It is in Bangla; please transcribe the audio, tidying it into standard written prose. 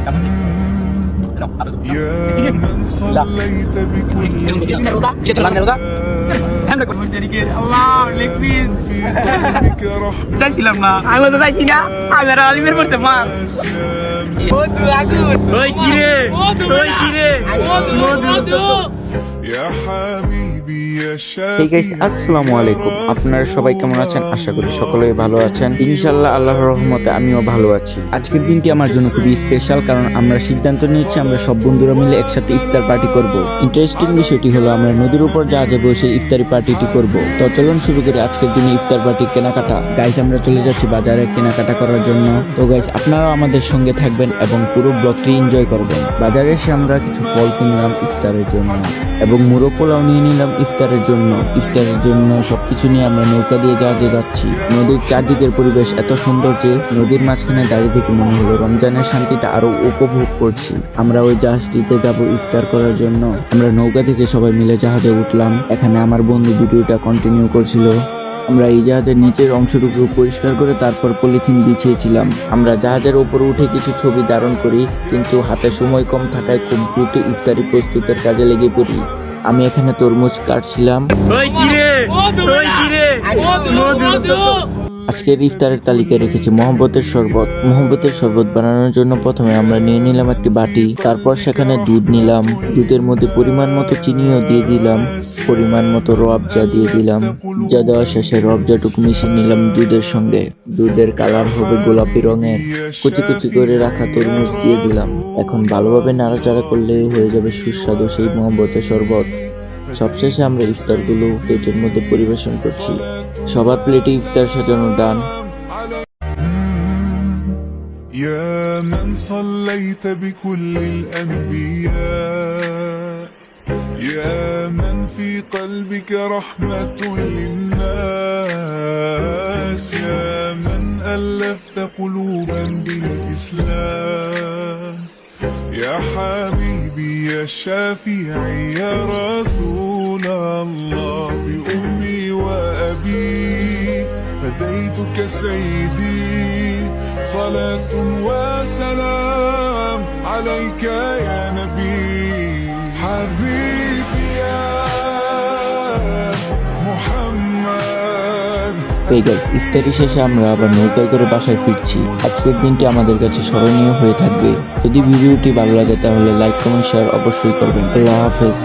يا من صليت بكل في قلبك رحمة চাইছিলাম না আমি তো চাইছি না আমি আর আলিমের পড়তে মা ওই কিরে ওই কিরে يا حبيبي يا এই গাইস شافي আসসালামু আলাইকুম, আপনারা সবাই কেমন আছেন? আশা করি সকলেই ভালো আছেন। ইনশাআল্লাহ আল্লাহর রহমতে আমিও ভালো আছি। আজকের দিনটি আমার জন্য খুবই স্পেশাল, কারণ আমরা সিদ্ধান্ত নিয়েছি আমরা সব বন্ধুরা মিলে একসাথে ইফতার পার্টি করব। ইন্টারেস্টিং বিষয়টি হলো আমরা নদীর উপর জাহাজে বসে ইফতারি পার্টিটি করব। তো চলুন শুরু করি আজকের দিনে ইফতার পার্টির কেনাকাটা। গাইস আমরা চলে যাচ্ছি বাজারে কেনাকাটা করার জন্য। তো গাইস আপনারাও আমাদের সঙ্গে থাকবেন এবং পুরো ব্লগটি এনজয় করবেন। বাজারে এসে আমরা কিছু ফল কিনলাম ইফতারের জন্য এবং মুরগ পোলাও নিয়ে নিলাম ইফতারের জন্য। ইফতারের জন্য সবকিছু নিয়ে আমরা নৌকা দিয়ে জাহাজে যাচ্ছি। নদীর চারদিকের পরিবেশ এত সুন্দর যে নদীর মাঝখানে দাঁড়িয়ে থেকে মনে হলো রমজানের শান্তিটা আরো উপভোগ করছি। আমরা ওই জাহাজটিতে যাব ইফতার করার জন্য। আমরা নৌকা থেকে সবাই মিলে জাহাজে উঠলাম। এখানে আমার বন্ধু ভিডিওটা কন্টিনিউ করছিল। আমরা এই জাহাজের নিচের অংশটুকু পরিষ্কার করে তারপর পলিথিন বিছিয়েছিলাম। আমরা জাহাজের উপর উঠে কিছু ছবি ধারণ করি, কিন্তু হাতে সময় কম থাকায় খুব দ্রুত ইফতারি প্রস্তুতের কাজে লেগে পড়ি। আমি এখানে তরমুজ কাটছিলাম। ওই কিরে ওই কিরে আজকের ইফতারের তালিকায় রেখেছি মহব্বতের শরবত। মহব্বতের শরবত বানানোর জন্য প্রথমে আমরা নিয়ে নিলাম একটি বাটি, তারপর সেখানে দুধ নিলাম। দুধের মধ্যে পরিমাণ মতো চিনিও দিয়ে দিলাম, পরিমাণ মতো রোয়াবজা দিয়ে দিলাম। যা দেওয়া শেষে রোয়াবজাটুকু মিশিয়ে নিলাম দুধের সঙ্গে। দুধের কালার হবে গোলাপি রঙের। কুচি কুচি করে রাখা তরমুজ দিয়ে দিলাম। এখন ভালোভাবে নাড়াচাড়া করলেই হয়ে যাবে সুস্বাদু সেই মহব্বতের শরবত। সবশেষে আমরা ইফতারগুলো প্লেটের মধ্যে পরিবেশন করছি। সবার প্লেটে ইফতার সাজানো ডান। يا من صليت بكل الأنبياء يا من في قلبك رحمة للناس يا من ألفت قلوبا بالإسلام يا حبيبي يا شافعي يا رسول الله بأمي وأبي فديتك سيدي صلاة وسلام عليك يا نبي حبيبي يا محمد এই গাইস ইফতারি শেষে আমরা আবার নৌকায় করে বাসায় ফিরছি। আজকের দিনটি আমাদের কাছে স্মরণীয় হয়ে থাকবে। যদি ভিডিওটি ভালো লাগে তাহলে লাইক কমেন্ট শেয়ার অবশ্যই করবেন। আল্লাহ হাফেজ।